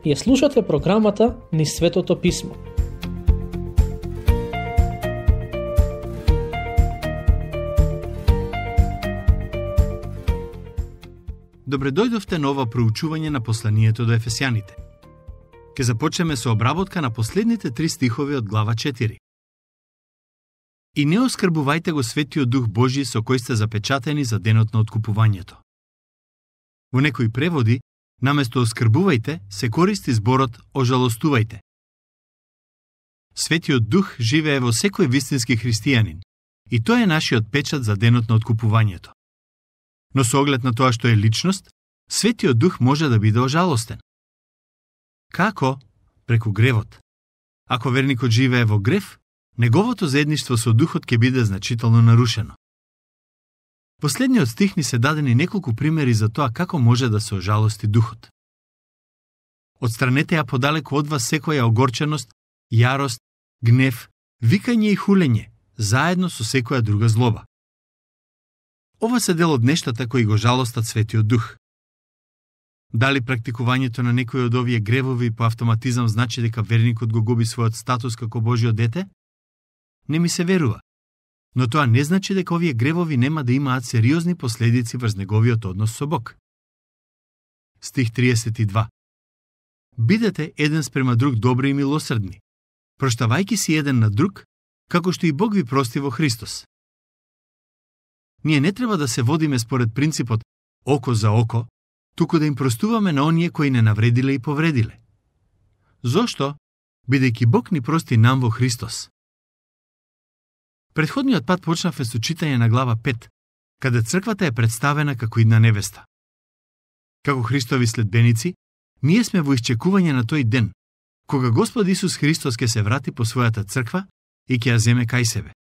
Ја слушате програмата Низ Светото Писмо. Добре дојдовте на ова проучување на посланието до Ефесјаните. Ке започнеме со обработка на последните 3 стихови од глава 4. И не оскрбувајте го Светиот Дух Божи со кој сте запечатени за денот на откупувањето. Во некои преводи, наместо оскрбувајте, се користи зборот ожалостувајте. Светиот Дух живее во секој вистински христијанин и тој е нашиот печат за денот на откупувањето. Но со оглед на тоа што е личност, Светиот Дух може да биде ожалостен. Како? Преку гревот. Ако верникот живее во грев, неговото заедништво со Духот ќе биде значително нарушено. Последниот стих ни се дадени неколку примери за тоа како може да се ожалости Духот. Отстранете ја подалеку од вас секоја огорченост, јарост, гнев, викање и хулење, заедно со секоја друга злоба. Ова се дел од нештата кои го жалостат Светиот Дух. Дали практикувањето на некои од овие гревови по автоматизам значи дека верникот го губи својот статус како Божјо дете? Не ми се верува. Но тоа не значи дека овие гревови нема да имаат сериозни последици врз неговиот однос со Бог. Стих 32. Бидете еден спрема друг добри и милосрдни, проштавајќи си еден на друг, како што и Бог ви прости во Христос. Ние не треба да се водиме според принципот око за око, туку да им простуваме на оние кои не навредиле и повредиле. Зошто? Бидејќи Бог ни прости нам во Христос. Претходниот пат почнавме со читање на глава 5, каде црквата е представена како идна невеста. Како Христови следбеници, ние сме во исчекување на тој ден, кога Господ Исус Христос ќе се врати по својата црква и ќе ја земе кај себе.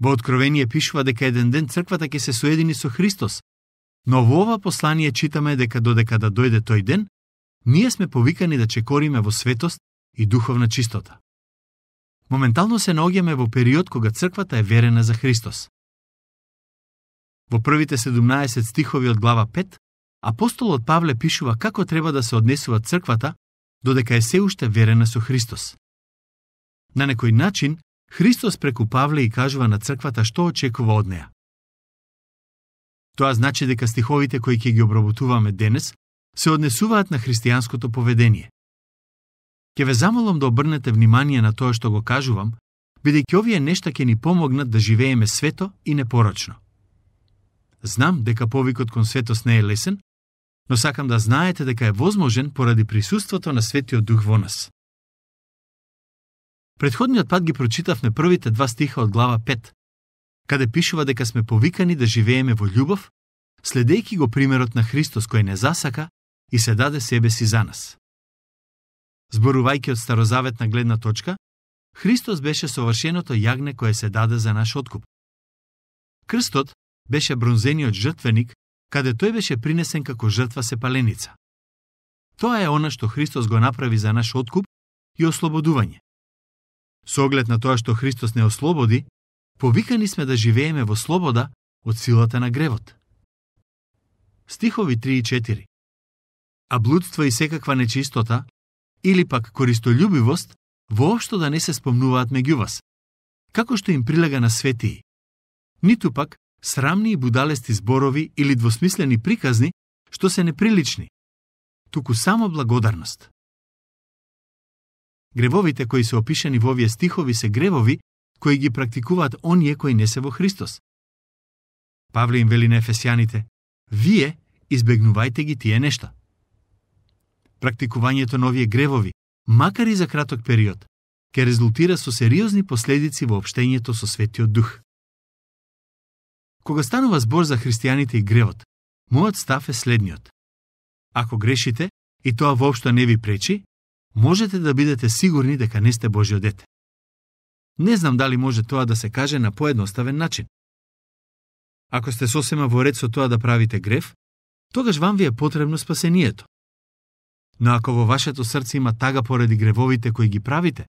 Во Откровение пишува дека еден ден црквата ќе се соедини со Христос, но во ова послание читаме дека додека да дојде тој ден, ние сме повикани да чекориме во светост и духовна чистота. Моментално се наоѓаме во период кога црквата е верена за Христос. Во првите 17 стихови од глава 5, апостолот Павле пишува како треба да се однесува црквата додека е се уште верена со Христос. На некој начин, Христос преку Павле и кажува на црквата што очекува од неа. Тоа значи дека стиховите кои ќе ги обработуваме денес се однесуваат на христијанското поведение. Ќе ве замолам да обрнете внимание на тоа што го кажувам, бидејќи овие нешта ќе ни помогнат да живееме свето и непорочно. Знам дека повикот кон светост не е лесен, но сакам да знаете дека е возможен поради присуството на Светиот Дух во нас. Претходниот пат ги прочитавме првите 2 стиха од глава 5, каде пишува дека сме повикани да живееме во љубов, следејќи го примерот на Христос кој не засака и се даде себе си за нас. Зборувајќи од старозаветна гледна точка, Христос беше совршеното јагне кое се даде за наш откуп. Крстот беше бронзениот жртвеник, каде тој беше принесен како жртва сепаленица. Тоа е она што Христос го направи за наш откуп и ослободување. Со оглед на тоа што Христос не ослободи, повикани сме да живееме во слобода од силата на гревот. Стихови 3 и 4. А блудство и секаква нечистота, или пак користољубивост, воопшто да не се спомнуваат меѓу вас, како што им прилега на светии. Ниту пак срамни и будалести зборови или двосмислени приказни, што се неприлични, туку само благодарност. Гревовите кои се опишани во овие стихови се гревови кои ги практикуваат оние кои не се во Христос. Павле им вели на Ефесјаните: вие избегнувајте ги тие нешта. Практикувањето на овие гревови, макар и за краток период, ќе резултира со сериозни последици во општењето со Светиот Дух. Кога станува збор за христијаните и гревот, мојот став е следниот. Ако грешите и тоа воопшто не ви пречи, можете да бидете сигурни дека не сте Божјо дете. Не знам дали може тоа да се каже на поедноставен начин. Ако сте сосема во ред со тоа да правите грев, тогаш вам ви е потребно спасението. Но ако во вашето срце има тага поради гревовите кои ги правите,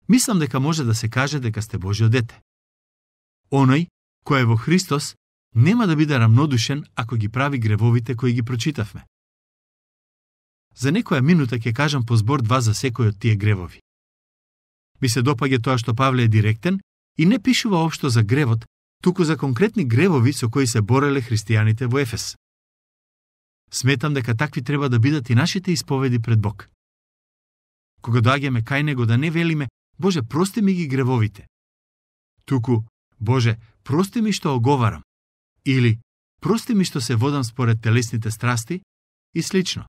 мислам дека може да се каже дека сте Божјо дете. Оној кој е во Христос нема да биде рамнодушен ако ги прави гревовите кои ги прочитавме. За некоја минута ќе кажам по збор два за секој од тие гревови. Ми се допаѓа тоа што Павле е директен и не пишува општо за гревот, туку за конкретни гревови со кои се бореле христијаните во Ефес. Сметам дека такви треба да бидат и нашите исповеди пред Бог. Кога доаѓаме кај Него да не велиме Боже, прости ми ги гревовите. Туку, Боже, прости ми што оговарам. Или, прости ми што се водам според телесните страсти и слично.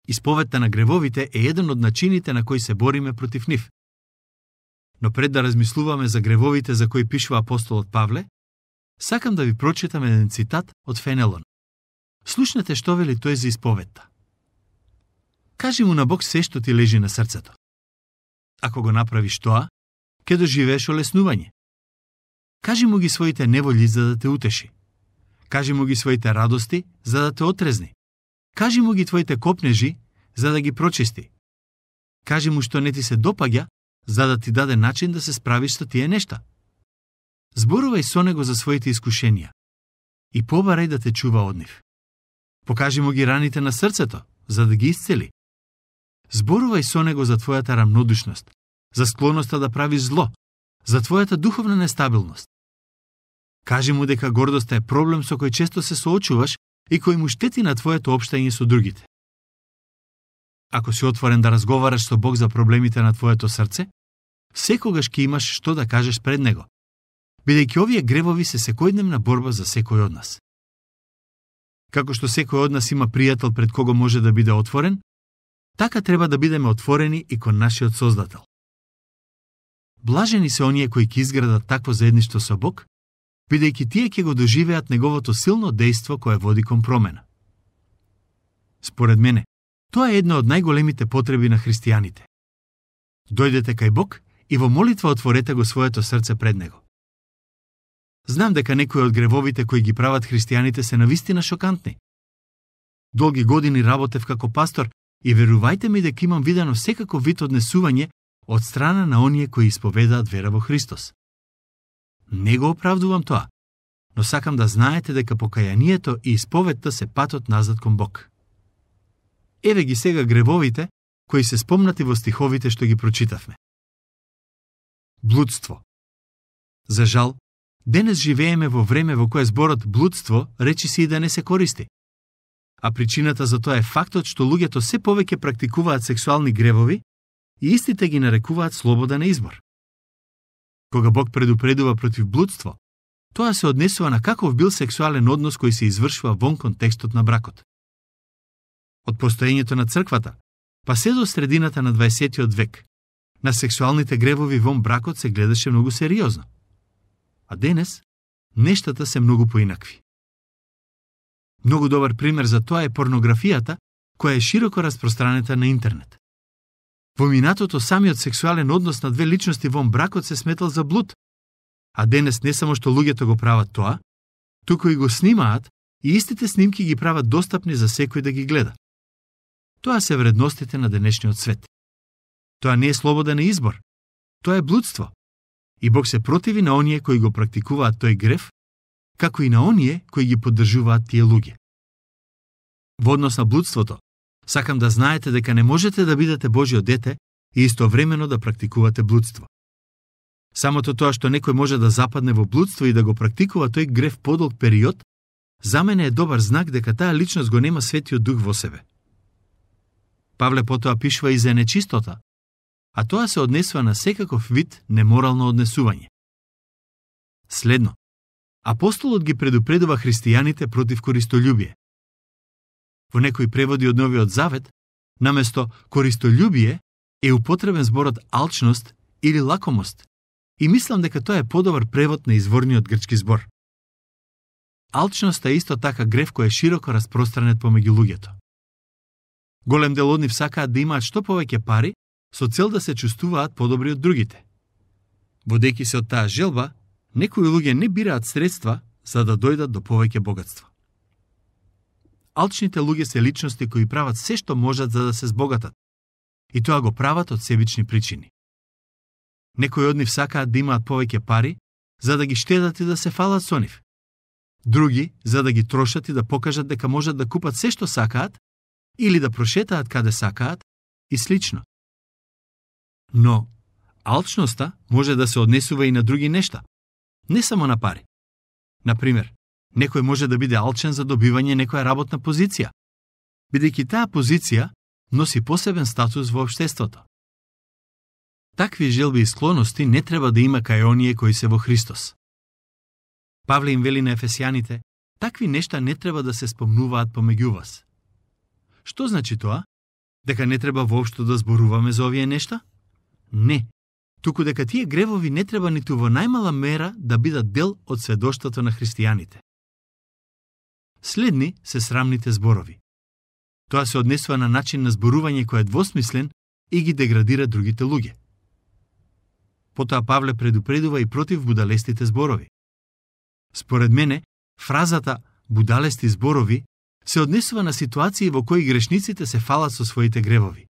Исповедта на гревовите е еден од начините на кои се бориме против нив. Но пред да размислуваме за гревовите за кои пишува апостолот Павле, сакам да ви прочитам еден цитат од Фенелон. Слушнете што вели тој за исповедта. Кажи му на Бог се што ти лежи на срцето. Ако го направиш тоа, ќе доживееш олеснување. Кажи му ги своите неволји за да те утеши. Кажи му ги своите радости за да те отрезни. Кажи му ги твоите копнежи за да ги прочисти. Кажи му што не ти се допаѓа за да ти даде начин да се справиш со тие нешта. Зборувај со него за своите искушенија и побарај да те чува од нив. Покажи му ги раните на срцето за да ги исцели. Зборувај со него за твојата рамнодушност, за склоноста да правиш зло, за твојата духовна нестабилност. Кажи му дека гордоста е проблем со кој често се соочуваш и кој му штети на твоето општање со другите. Ако си отворен да разговараш со Бог за проблемите на твоето срце, секогаш ќе имаш што да кажеш пред Него, бидејќи овие гревови се секојдневна борба за секој од нас. Како што секој од нас има пријател пред кого може да биде отворен, така треба да бидеме отворени и кон нашиот Создател. Блажени се оние кои ќе изградат такво заедништво со Бог, бидејќи тие ќе го доживеат неговото силно дејство кое води кон промена. Според мене, тоа е една од најголемите потреби на христијаните. Дојдете кај Бог и во молитва отворете го своето срце пред Него. Знам дека некои од гревовите кои ги прават христијаните се навистина шокантни. Долги години работев како пастор и верувајте ми дека имам видено секаков вид однесување од страна на оние кои исповедаат вера во Христос. Не го оправдувам тоа, но сакам да знаете дека покајанието и исповедта се патот назад кон Бог. Еве ги сега гревовите кои се спомнати во стиховите што ги прочитавме. Блудство. За жал, денес живееме во време во кое зборот блудство речи си и да не се користи. А причината за тоа е фактот што луѓето се повеќе практикуваат сексуални гревови и истите ги нарекуваат слободен избор. Кога Бог предупредува против блудство, тоа се однесува на каков бил сексуален однос кој се извршува вон контекстот на бракот. Од постоењето на црквата, па се до средината на 20 век, на сексуалните гревови вон бракот се гледаше многу сериозно. А денес, нештата се многу поинакви. Многу добар пример за тоа е порнографијата, која е широко распространета на интернет. Во минатото самиот сексуален однос на две личности вон бракот се сметал за блуд, а денес не само што луѓето го прават тоа, туку и го снимаат и истите снимки ги прават достапни за секој да ги гледа. Тоа се вредностите на денешниот свет. Тоа не е слободен избор, тоа е блудство. И Бог се противи на оние кои го практикуваат тој грев, како и на оние кои ги поддржуваат тие луѓе. Во однос на блудството, сакам да знаете дека не можете да бидете Божјо дете и истовремено да практикувате блудство. Самото тоа што некој може да западне во блудство и да го практикува тој грев подолг период, за мене е добар знак дека таа личност го нема Светиот Дух во себе. Павле потоа пишува и за нечистота, а тоа се однесува на секаков вид неморално однесување. Следно, апостолот ги предупредува христијаните против користолюбие. Во некои преводи од Новиот Завет, наместо користолюбие е употребен зборот алчност или лакомост, и мислам дека тоа е подобар превод на изворниот грчки збор. Алчноста е исто така грев кој е широко распространет помеѓу луѓето. Голем дел од нив сакаат да имаат што повеќе пари, со цел да се чувствуваат подобри од другите. Водејќи се од таа желба, некои луѓе не бираат средства за да дојдат до повеќе богатство. Алчните луѓе се личности кои прават се што можат за да се збогатат, и тоа го прават од себични причини. Некои од нив сакаат да имаат повеќе пари, за да ги штедат и да се фалат со нив. Други, за да ги трошат и да покажат дека можат да купат се што сакаат, или да прошетаат каде сакаат и слично. Но алчноста може да се однесува и на други нешта, не само на пари. Например, некој може да биде алчен за добивање некоја работна позиција, бидејќи таа позиција носи посебен статус во општеството. Такви желби и склоности не треба да има кај оние кои се во Христос. Павле им вели на ефесијаните, такви нешта не треба да се спомнуваат помеѓу вас. Што значи тоа? Дека не треба воопшто да зборуваме за овие нешта? Не. Туку дека тие гревови не треба ниту во најмала мера да бидат дел од сведоштвото на христијаните. Следни се срамните зборови. Тоа се однесува на начин на зборување кој е двосмислен и ги деградира другите луѓе. Потоа Павле предупредува и против будалестите зборови. Според мене, фразата «будалести зборови» се однесува на ситуации во кои грешниците се фалат со своите гревови.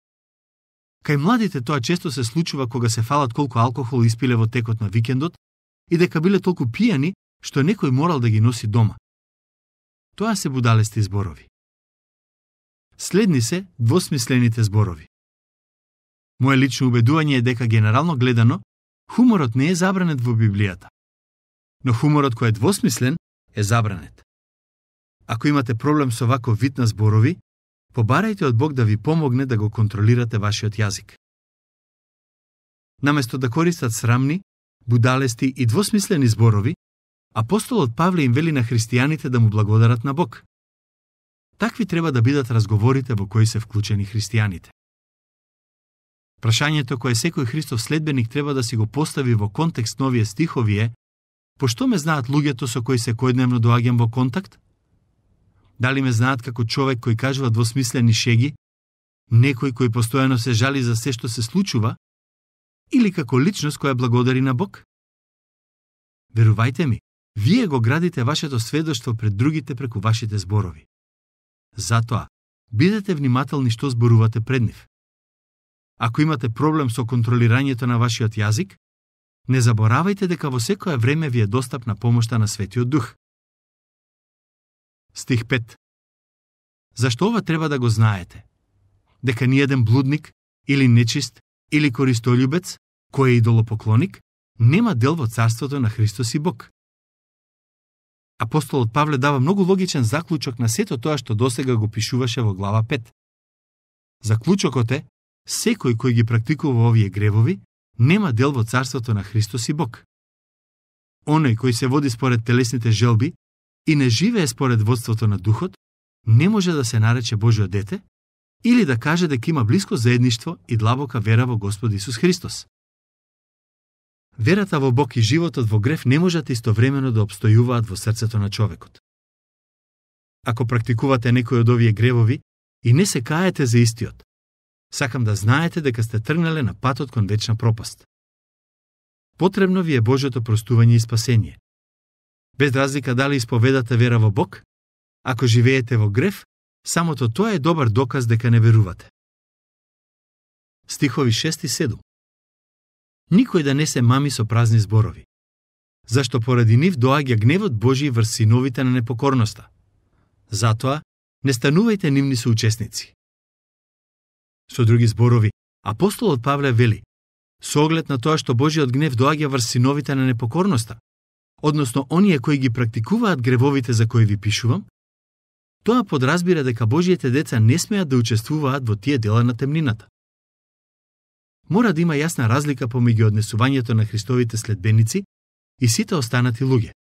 Кај младите тоа често се случува кога се фалат колку алкохол испиле во текот на викендот и дека биле толку пијани што некој морал да ги носи дома. Тоа се будалести зборови. Следни се двосмислените зборови. Моje лично убедување е дека генерално гледано, хуморот не е забранет во Библијата. Но хуморот кој е двосмислен е забранет. Ако имате проблем со ваков вид на зборови, побарајте од Бог да ви помогне да го контролирате вашиот јазик. Наместо да користат срамни, будалести и двосмислени зборови, апостолот Павле им вели на христијаните да му благодарат на Бог. Такви треба да бидат разговорите во кои се вклучени христијаните. Прашањето кое секој Христов следбеник треба да си го постави во контекст на овие стихови е: пошто ме знаат луѓето со кои секојдневно доаѓам во контакт? Дали ме знаат како човек кој кажува двосмислени шеги, некој кој постојано се жали за се што се случува, или како личност која благодари на Бог? Верувајте ми, вие го градите вашето сведоштво пред другите преку вашите зборови. Затоа, бидете внимателни што зборувате пред нив. Ако имате проблем со контролирањето на вашиот јазик, не заборавајте дека во секое време ви е достапна помошта на Светиот Дух. Стих 5. Зашто ова треба да го знаете? Дека ниеден блудник, или нечист, или користолюбец, кој е идолопоклоник, нема дел во царството на Христос и Бог. Апостолот Павле дава многу логичен заклучок на сето тоа што досега го пишуваше во глава 5. Заклучокот е: секој кој ги практикува овие гревови, нема дел во царството на Христос и Бог. Оној кој се води според телесните желби и не живее според водството на Духот, не може да се нарече Божјо дете или да каже дека има блиско заедништво и длабока вера во Господ Исус Христос. Верата во Бог и животот во грев не можат истовремено да обстојуваат во срцето на човекот. Ако практикувате некој од овие гревови и не се каете за истиот, сакам да знаете дека сте тргнале на патот кон вечна пропаст. Потребно ви е Божјото простување и спасение. Без разлика дали исповедате вера во Бог, ако живеете во грев, самото тоа е добар доказ дека не верувате. Стихови 6 и 7. Никој да не се мами со празни зборови, зашто поради нив доаѓа гневот Божи врз синовите на непокорноста. Затоа, не станувајте нивни соучесници. Со други зборови, апостолот Павле вели: со оглед на тоа што Божиот гнев доаѓа врз синовите на непокорноста, односно оние кои ги практикуваат гревовите за кои ви пишувам, тоа подразбира дека Божиите деца не смеат да учествуваат во тие дела на темнината. Мора да има јасна разлика помеѓу однесувањето на Христовите следбеници и сите останати луѓе.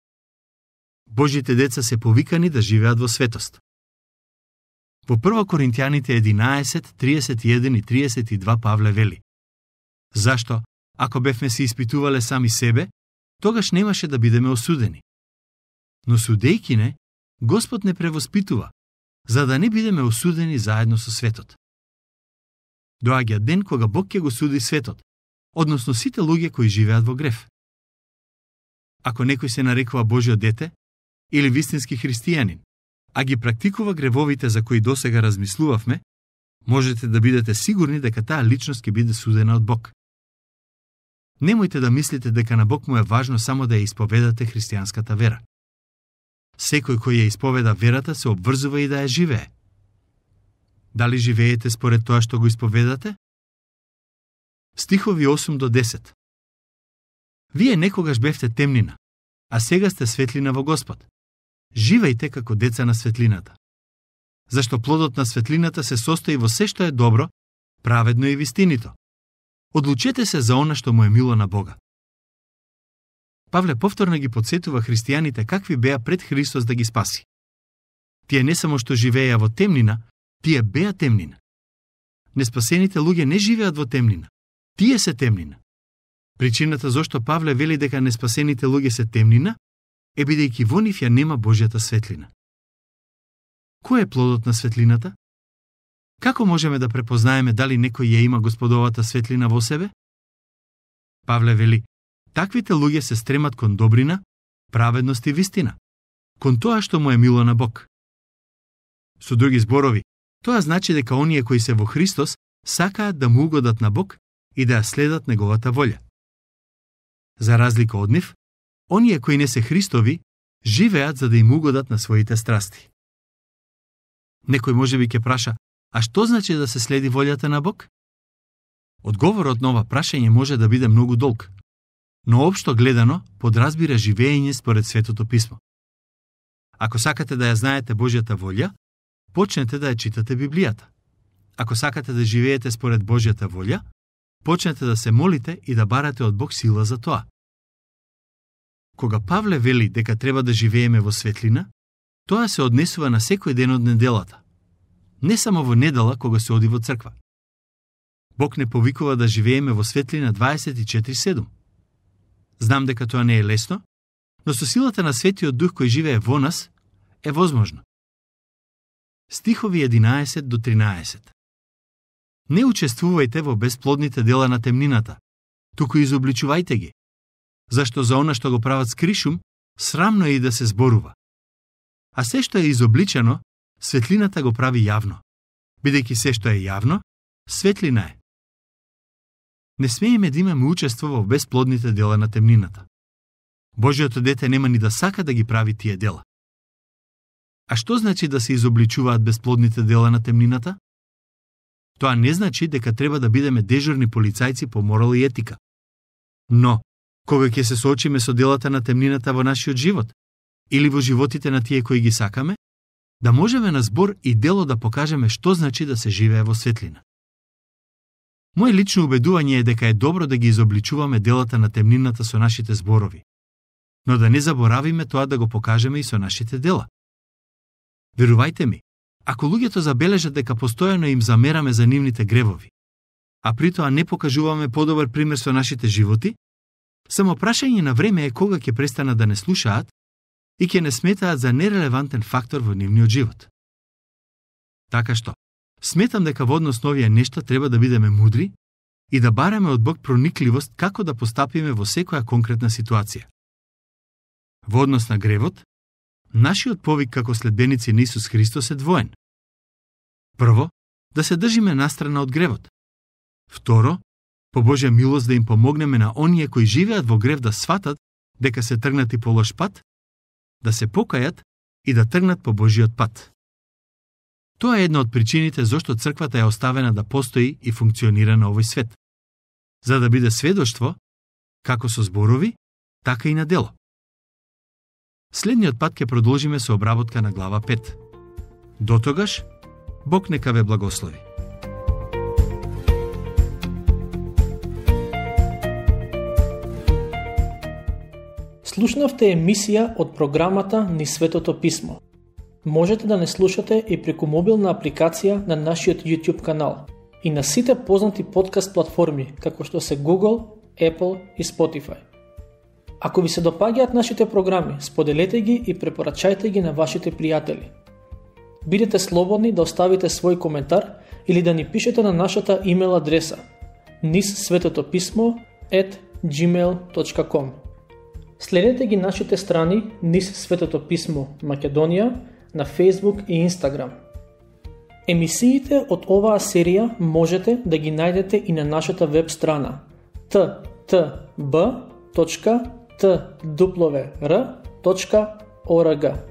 Божите деца се повикани да живеат во светост. Во 1 Коринтијаните 11, 31 и 32 Павле вели: зашто, ако бевме се испитувале сами себе, тогаш немаше да бидеме осудени. Но судејки не, Господ не превоспитува, за да не бидеме осудени заедно со светот. Доаѓа ден кога Бог ќе го суди светот, односно сите луѓе кои живеат во грев. Ако некој се нарекува Божјо дете или вистински христијанин, а ги практикува гревовите за кои досега размислувавме, можете да бидете сигурни дека таа личност ќе биде судена од Бог. Немојте да мислите дека на Бог му е важно само да ја исповедате христијанската вера. Секој кој ја исповеда верата се обврзува и да ја живее. Дали живеете според тоа што го исповедате? Стихови 8 до 10. Вие некогаш бевте темнина, а сега сте светлина во Господ. Живејте како деца на светлината. Зашто плодот на светлината се состои во се што е добро, праведно и вистинито. Одлучете се за она што му е мило на Бога. Павле повторно ги подсетува христијаните какви беа пред Христос да ги спаси. Тие не само што живееја во темнина, тие беа темнина. Неспасените луѓе не живеат во темнина. Тие се темнина. Причината зошто Павле вели дека неспасените луѓе се темнина е бидејќи во нив ја нема Божјата светлина. Кој е плодот на светлината? Како можеме да препознаеме дали некој ја има Господовата светлина во себе? Павле вели, таквите луѓе се стремат кон добрина, праведност и вистина, кон тоа што му е мило на Бог. Со други зборови, тоа значи дека оние кои се во Христос сакаат да му угодат на Бог и да ја следат неговата волја. За разлика од нив, оние кои не се Христови живеат за да им угодат на своите страсти. Некој можеби ќе праша, а што значи да се следи волјата на Бог? Одговорот на ова прашање може да биде многу долг, но општо гледано подразбира живеење според Светото Писмо. Ако сакате да ја знаете Божјата волја, почнете да ја читате Библијата. Ако сакате да живеете според Божјата волја, почнете да се молите и да барате од Бог сила за тоа. Кога Павле вели дека треба да живееме во светлина, тоа се однесува на секој ден од неделата. Не само во недела кога се оди во црква. Бог не повикува да живееме во светлина 24/7. Знам дека тоа не е лесно, но со силата на Светиот Дух кој живее во нас, е возможно. Стихови 11 до 13. Не учествувајте во бесплодните дела на темнината, туку изобличувајте ги. Зашто за она што го прават скришум, срамно е и да се зборува. А се што е изобличено, светлината го прави јавно. Бидејќи се што е јавно, светлина е. Не смееме да имаме учество во бесплодните дела на темнината. Божјото дете нема ни да сака да ги прави тие дела. А што значи да се изобличуваат бесплодните дела на темнината? Тоа не значи дека треба да бидеме дежурни полицајци по морал и етика. Но, кога ќе се соочиме со делата на темнината во нашиот живот, или во животите на тие кои ги сакаме, да можеме на збор и дело да покажеме што значи да се живее во светлина. Моje лично убедување е дека е добро да ги изобличуваме делата на темнината со нашите зборови, но да не заборавиме тоа да го покажеме и со нашите дела. Верувајте ми, ако луѓето забележат дека постојано им замераме за нивните гревови, а при тоа не покажуваме подобар пример со нашите животи, само прашање на време е кога ќе престанат да не слушаат и ќе не сметаат за нерелевантен фактор во нивниот живот. Така што, сметам дека во однос на овие нешта треба да бидеме мудри и да бараме од Бог проникливост како да постапиме во секоја конкретна ситуација. Во однос на гревот, нашиот повик како следбеници на Исус Христос е двоен. Прво, да се држиме настрана од гревот. Второ, по Божја милост да им помогнеме на оние кои живеат во грев да сватат дека се тргнати по лош пат, да се покајат и да тргнат по Божиот пат. Тоа е една од причините зошто црквата е оставена да постои и функционира на овој свет. За да биде сведоштво, како со зборови, така и на дело. Следниот пат ќе продолжиме со обработка на глава 5. Дотогаш, Бог нека ве благослови. Слушнавте емисија од програмата Ни Светото Писмо. Можете да не слушате и преку мобилна апликација на нашиот YouTube канал и на сите познати подкаст платформи, како што се Google, Apple и Spotify. Ако ви се допаѓаат нашите програми, споделете ги и препорачајте ги на вашите пријатели. Бидете слободни да оставите свој коментар или да ни пишете на нашата имейл адреса nissvetotopismo@gmail.com. Следете ги нашите страни Низ Светото Писмо Македонија на Facebook и Instagram. Емисиите од оваа серија можете да ги најдете и на нашата веб страна ttb.twr.org.